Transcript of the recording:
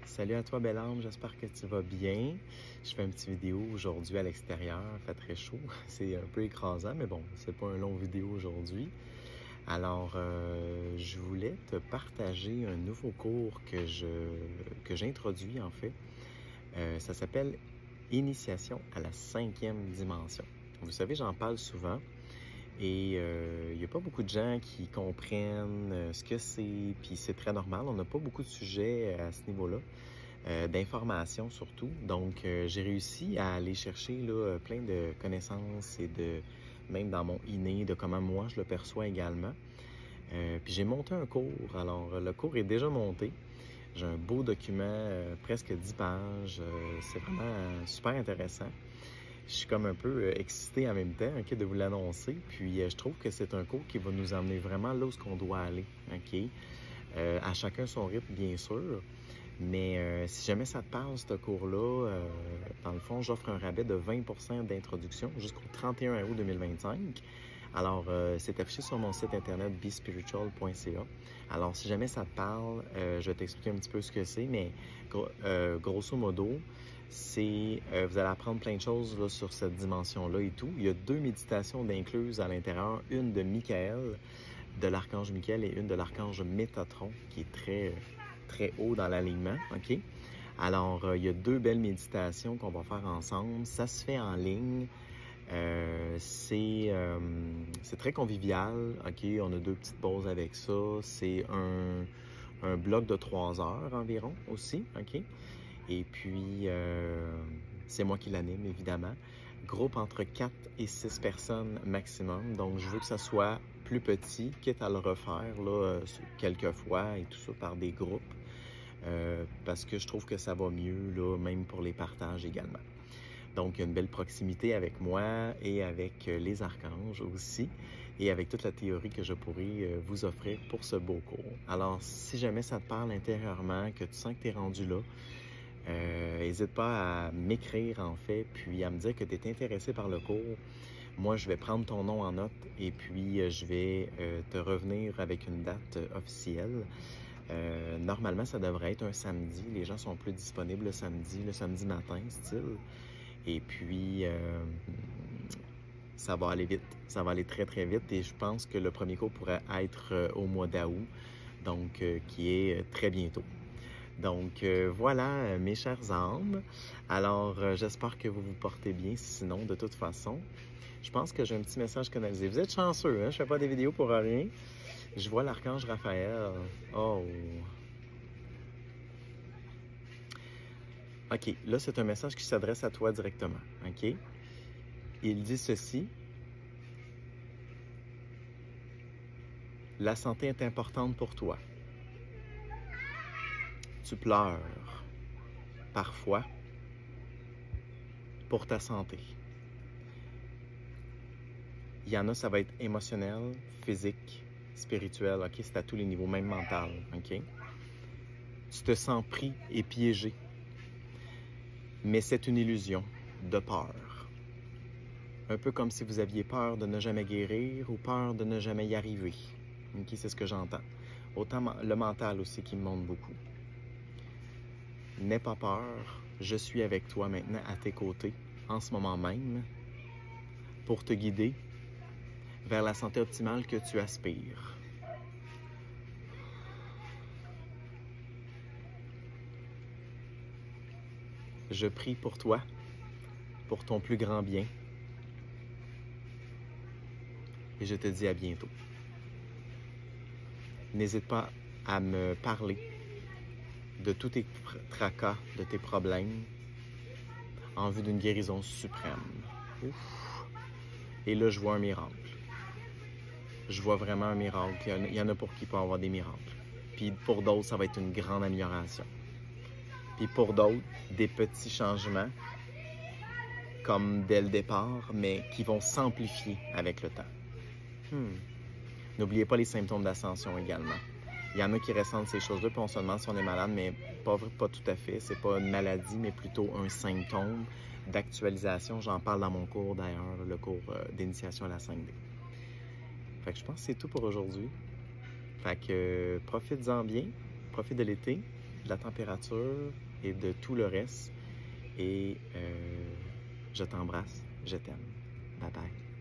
Salut à toi, belle âme, j'espère que tu vas bien. Je fais une petite vidéo aujourd'hui à l'extérieur, il fait très chaud, c'est un peu écrasant, mais bon, c'est pas un long vidéo aujourd'hui. Alors, je voulais te partager un nouveau cours que j'introduis en fait. Ça s'appelle Initiation à la 5e dimension. Vous savez, j'en parle souvent et il n'y a pas beaucoup de gens qui comprennent ce que c'est, puis c'est très normal, on n'a pas beaucoup de sujets à ce niveau-là. D'informations surtout. Donc, j'ai réussi à aller chercher là, plein de connaissances et même dans mon inné, de comment moi je le perçois également. Puis j'ai monté un cours. Alors, le cours est déjà monté. J'ai un beau document, presque 10 pages. C'est vraiment super intéressant. Je suis comme un peu excité en même temps, OK, de vous l'annoncer. Puis, je trouve que c'est un cours qui va nous emmener vraiment là où on doit aller, OK? À chacun son rythme, bien sûr. Mais si jamais ça te parle, ce cours-là, dans le fond, j'offre un rabais de 20% d'introduction jusqu'au 31 août 2025. Alors, c'est affiché sur mon site internet bespiritual.ca. Alors, si jamais ça te parle, je vais t'expliquer un petit peu ce que c'est, mais grosso modo, vous allez apprendre plein de choses là, sur cette dimension-là et tout. Il y a 2 méditations d'incluses à l'intérieur, une de Michael, de l'archange Michael, et une de l'archange Métatron, qui est très haut dans l'alignement, OK? Alors, il y a 2 belles méditations qu'on va faire ensemble. Ça se fait en ligne. C'est très convivial, OK? On a 2 petites pauses avec ça. C'est un bloc de 3 heures environ aussi, OK? Et puis, c'est moi qui l'anime, évidemment. Groupe entre 4 et 6 personnes maximum. Donc, je veux que ça soit plus petit, quitte à le refaire là, quelques fois et tout ça par des groupes. Parce que je trouve que ça va mieux, là, même pour les partages également. Donc, il y a une belle proximité avec moi et avec les archanges aussi, et avec toute la théorie que je pourrais vous offrir pour ce beau cours. Alors, si jamais ça te parle intérieurement, que tu sens que tu es rendu là, n'hésite pas à m'écrire en fait, puis à me dire que tu es intéressé par le cours. Moi, je vais prendre ton nom en note et puis je vais te revenir avec une date officielle. Normalement, ça devrait être un samedi. Les gens sont plus disponibles le samedi matin, style. Et puis, ça va aller vite. Ça va aller très vite. Et je pense que le premier cours pourrait être au mois d'août, donc qui est très bientôt. Donc voilà, mes chers âmes. Alors, j'espère que vous vous portez bien. Sinon, de toute façon, je pense que j'ai un petit message canalisé. Vous êtes chanceux, hein? Je fais pas des vidéos pour rien. Je vois l'archange Raphaël. Oh! OK, là, c'est un message qui s'adresse à toi directement, OK? Il dit ceci. La santé est importante pour toi. Tu pleures, parfois, pour ta santé. Il y en a, ça va être émotionnel, physique, spirituel, OK? C'est à tous les niveaux, même mental, OK? Tu te sens pris et piégé. Mais c'est une illusion de peur. Un peu comme si vous aviez peur de ne jamais guérir ou peur de ne jamais y arriver. OK? C'est ce que j'entends. Autant le mental aussi qui me montre beaucoup. N'aie pas peur, je suis avec toi maintenant à tes côtés, en ce moment même, pour te guider vers la santé optimale que tu aspires. Je prie pour toi, pour ton plus grand bien, et je te dis à bientôt. N'hésite pas à me parler de tous tes tracas, de tes problèmes, en vue d'une guérison suprême. Ouf. Et là, je vois un miracle. Je vois vraiment un miracle. Il y en a pour qui peut avoir des miracles. Puis pour d'autres, ça va être une grande amélioration. Puis pour d'autres, des petits changements, comme dès le départ, mais qui vont s'amplifier avec le temps. N'oubliez pas les symptômes d'ascension également. Il y en a qui ressentent ces choses-là, puis on se demande si on est malade, mais pas tout à fait. C'est pas une maladie, mais plutôt un symptôme d'actualisation. J'en parle dans mon cours d'ailleurs, le cours d'initiation à la 5D. Fait que je pense que c'est tout pour aujourd'hui. Fait que profites-en bien, profite de l'été, de la température et de tout le reste. Et je t'embrasse, je t'aime. Bye bye.